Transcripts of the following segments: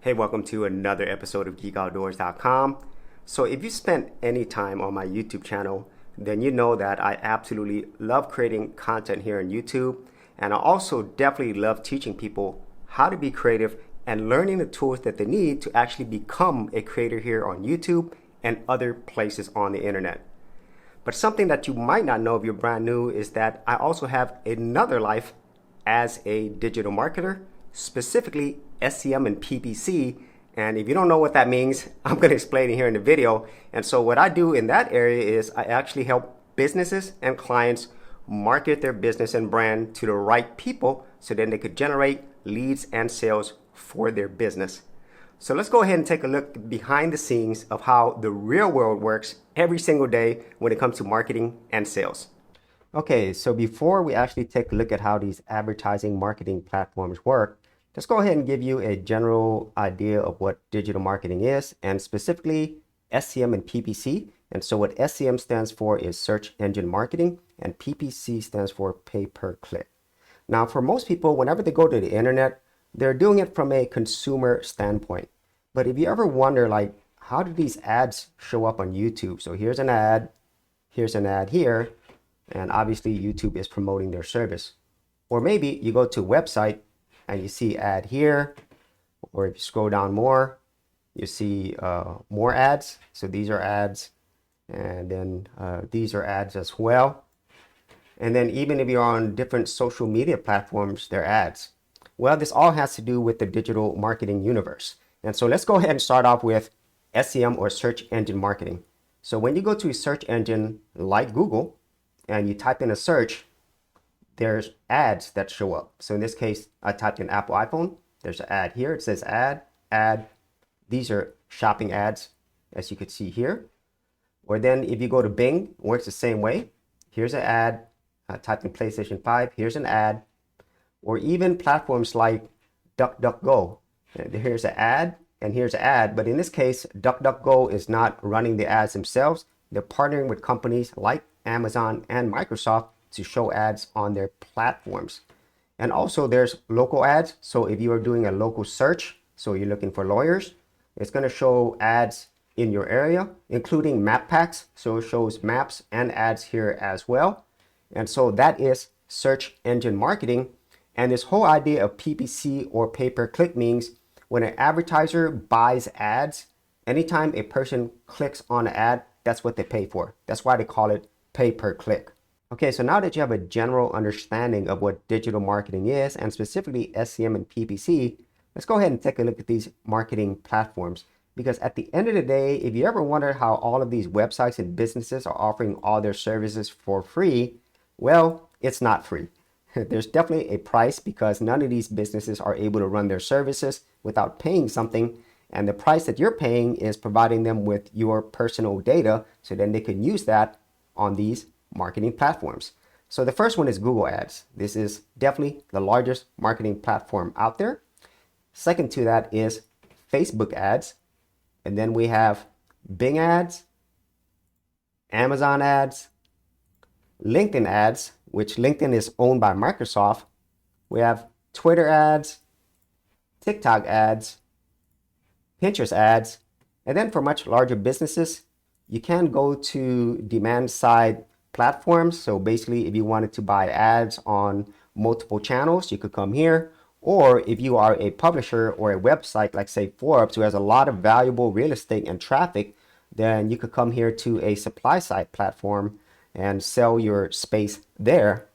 Hey, welcome to another episode of GeekOutdoors.com. So if you spent any time on my YouTube channel, then you know that I absolutely love creating content here on YouTube. And I also definitely love teaching people how to be creative and learning the tools that they need to actually become a creator here on YouTube and other places on the internet. But something that you might not know if you're brand new is that I also have another life as a digital marketer, specifically SEM and PPC. And if you don't know what that means, I'm going to explain it here in the video. And so what I do in that area is I actually help businesses and clients market their business and brand to the right people so then they could generate leads and sales for their business. So let's go ahead and take a look behind the scenes of how the real world works every single day when it comes to marketing and sales. Okay, so before we actually take a look at how these advertising marketing platforms work, let's go ahead and give you a general idea of what digital marketing is, and specifically SEM and PPC. And so what SEM stands for is search engine marketing, and PPC stands for pay per click. Now, for most people, whenever they go to the internet, they're doing it from a consumer standpoint. But if you ever wonder, like, how do these ads show up on YouTube? So here's an ad here, and obviously YouTube is promoting their service. Or maybe you go to a website and you see ad here, or if you scroll down more, you see more ads. So these are ads, and then these are ads as well. And then even if you're on different social media platforms, they're ads. Well, this all has to do with the digital marketing universe. And so let's go ahead and start off with SEM, or search engine marketing. So when you go to a search engine like Google and you type in a search, there's ads that show up. So in this case, I typed in Apple iPhone. There's an ad here. It says ad. These are shopping ads, as you could see here. Or then if you go to Bing, it works the same way. Here's an ad. I typed in PlayStation 5. Here's an ad. Or even platforms like DuckDuckGo. Here's an ad and here's an ad. But in this case, DuckDuckGo is not running the ads themselves. They're partnering with companies like Amazon and Microsoft to show ads on their platforms. And also there's local ads. So if you are doing a local search, so you're looking for lawyers, it's going to show ads in your area, including map packs. So it shows maps and ads here as well. And so that is search engine marketing. And this whole idea of PPC, or pay per click, means when an advertiser buys ads, anytime a person clicks on an ad, that's what they pay for. That's why they call it pay per click. Okay, so now that you have a general understanding of what digital marketing is, and specifically SEM and PPC, let's go ahead and take a look at these marketing platforms. Because at the end of the day, if you ever wonder how all of these websites and businesses are offering all their services for free, well, it's not free. There's definitely a price, because none of these businesses are able to run their services without paying something. And the price that you're paying is providing them with your personal data, so then they can use that on these marketing platforms. So the first one is Google Ads. This is definitely the largest marketing platform out there. Second to that is Facebook ads. And then we have Bing ads, Amazon ads, LinkedIn ads, which LinkedIn is owned by Microsoft. We have Twitter ads, TikTok ads, Pinterest ads. And then for much larger businesses, you can go to demand side platforms. So basically, if you wanted to buy ads on multiple channels, you could come here. Or if you are a publisher or a website like, say, Forbes, who has a lot of valuable real estate and traffic, then you could come here to a supply side platform and sell your space there.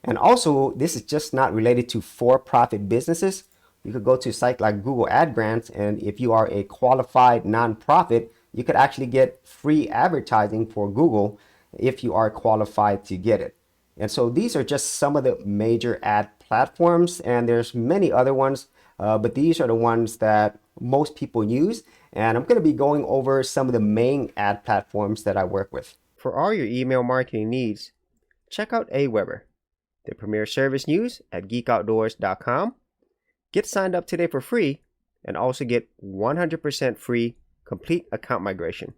And also, this is just not related to for-profit businesses. You could go to a site like Google Ad Grants, and if you are a qualified nonprofit, you could actually get free advertising for Google if you are qualified to get it. And so these are just some of the major ad platforms, and there's many other ones, but these are the ones that most people use. And I'm going to be going over some of the main ad platforms that I work with. For all your email marketing needs, check out Aweber, the premier service news at geekoutdoors.com. Get signed up today for free, and also get 100% free complete account migration.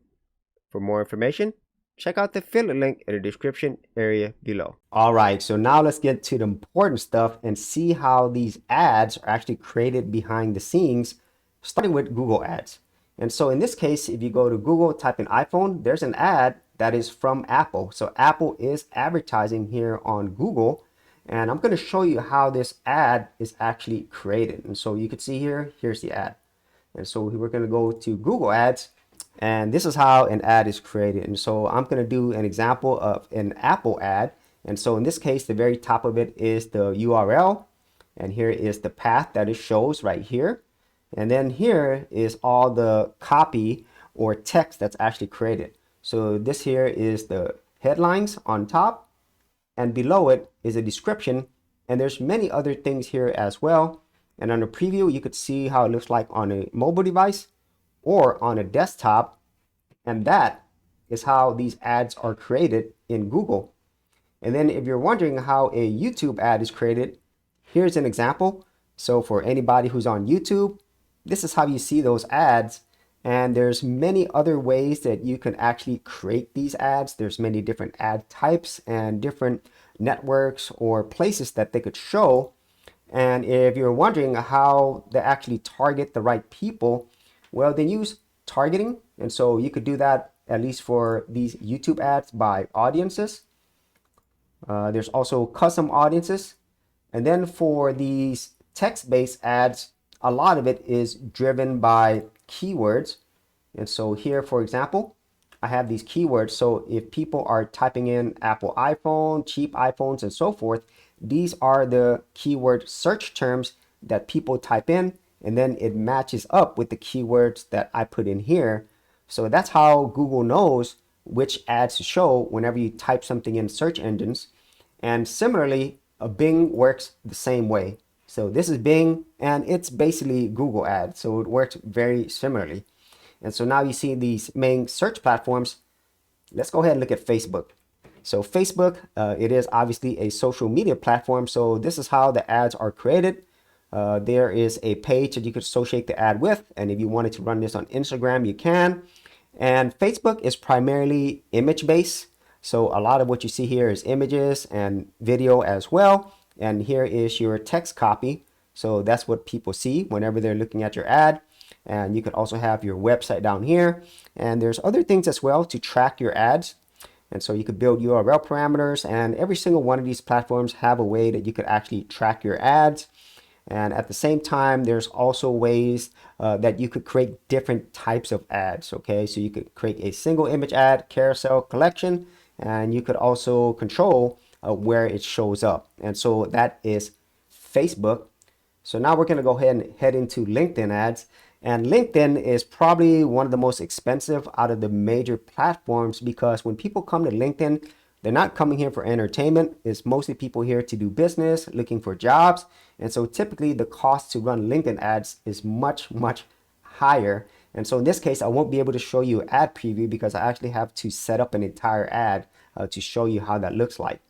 For more information, check out the affiliate link in the description area below. All right, so now let's get to the important stuff and see how these ads are actually created behind the scenes starting with Google Ads. And so in this case, if you go to Google, type in iPhone, there's an ad that is from Apple. So Apple is advertising here on Google. And I'm going to show you how this ad is actually created. And so you can see here, here's the ad. And so we're going to go to Google Ads, and this is how an ad is created. And so I'm going to do an example of an Apple ad. And so in this case, the very top of it is the URL, and here is the path that it shows right here. And then here is all the copy or text that's actually created. So this here is the headlines on top, and below it is a description, and there's many other things here as well. And on the preview, you could see how it looks like on a mobile device or on a desktop. And that is how these ads are created in Google. And then if you're wondering how a YouTube ad is created, here's an example. So for anybody who's on YouTube, this is how you see those ads. And there's many other ways that you can actually create these ads. There's many different ad types and different networks or places that they could show. And if you're wondering how they actually target the right people, well, they use targeting. And so you could do that at least for these YouTube ads by audiences. There's also custom audiences. And then for these text-based ads, a lot of it is driven by keywords. And so here, for example, I have these keywords. So if people are typing in Apple iPhone, cheap iPhones, and so forth, these are the keyword search terms that people type in, and then it matches up with the keywords that I put in here. So that's how Google knows which ads to show whenever you type something in search engines. And similarly, Bing works the same way. So this is Bing, and it's basically Google Ads. So it works very similarly. And so now you see these main search platforms. Let's go ahead and look at Facebook. So Facebook, it is obviously a social media platform. So this is how the ads are created. There is a page that you could associate the ad with. And if you wanted to run this on Instagram, you can. And Facebook is primarily image-based. So a lot of what you see here is images and video as well. And here is your text copy. So that's what people see whenever they're looking at your ad. And you could also have your website down here. And there's other things as well to track your ads. And so you could build URL parameters, and every single one of these platforms have a way that you could actually track your ads. And at the same time, there's also ways that you could create different types of ads. Okay, so you could create a single image ad, carousel, collection, and you could also control where it shows up. And so that is Facebook. So now we're going to go ahead and head into LinkedIn ads. And LinkedIn is probably one of the most expensive out of the major platforms, because when people come to LinkedIn, they're not coming here for entertainment. It's mostly people here to do business, looking for jobs. And so typically the cost to run LinkedIn ads is much, much higher. And so in this case, I won't be able to show you ad preview because I actually have to set up an entire ad to show you how that looks like.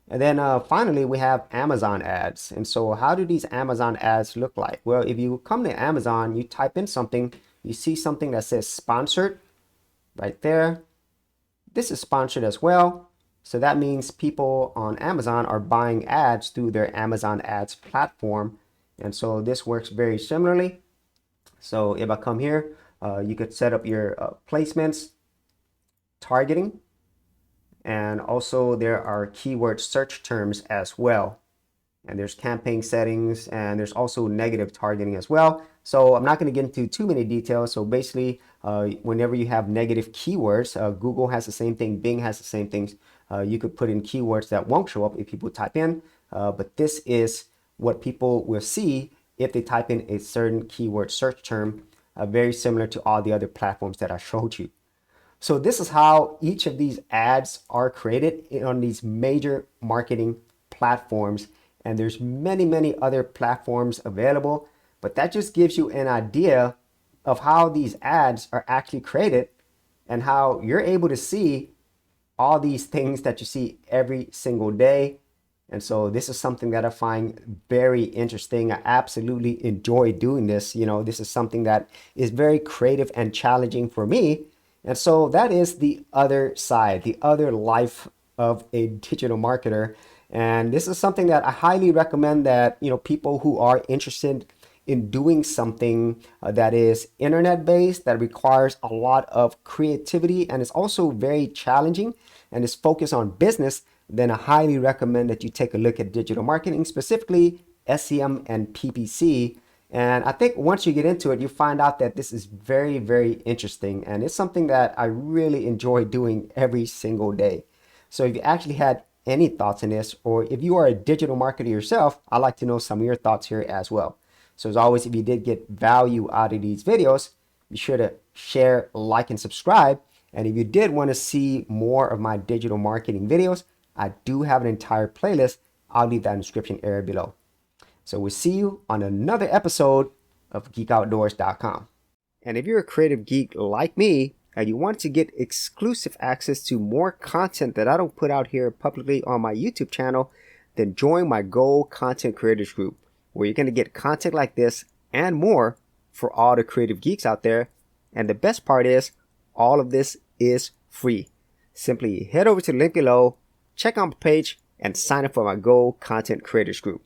And then finally, we have Amazon ads. And so how do these Amazon ads look like? Well, if you come to Amazon, you type in something, you see something that says sponsored right there. This is sponsored as well. So that means people on Amazon are buying ads through their Amazon ads platform. And so this works very similarly. So if I come here, you could set up your placements, targeting, and also there are keyword search terms as well. And there's campaign settings, and there's also negative targeting as well. So I'm not going to get into too many details. So basically, whenever you have negative keywords, Google has the same thing, Bing has the same things. You could put in keywords that won't show up if people type in, but this is what people will see if they type in a certain keyword search term, very similar to all the other platforms that I showed you. So this is how each of these ads are created on these major marketing platforms. And there's many, many other platforms available, but that just gives you an idea of how these ads are actually created and how you're able to see all these things that you see every single day. And so this is something that I find very interesting. I absolutely enjoy doing this. You know, this is something that is very creative and challenging for me. And so that is the other side, the other life of a digital marketer. And this is something that I highly recommend that, you know, people who are interested in doing something that is internet based, that requires a lot of creativity and is also very challenging and is focused on business, then I highly recommend that you take a look at digital marketing, specifically SEM and PPC. And I think once you get into it, you find out that this is very, very interesting. And it's something that I really enjoy doing every single day. So if you actually had any thoughts on this, or if you are a digital marketer yourself, I'd like to know some of your thoughts here as well. So as always, if you did get value out of these videos, be sure to share, like, and subscribe. And if you did want to see more of my digital marketing videos, I do have an entire playlist. I'll leave that in the description area below. So we'll see you on another episode of geekoutdoors.com. And if you're a creative geek like me and you want to get exclusive access to more content that I don't put out here publicly on my YouTube channel, then join my Gold Content Creators group, where you're going to get content like this and more for all the creative geeks out there. And the best part is, all of this is free. Simply head over to the link below, check out my page, and sign up for my Gold Content Creators group.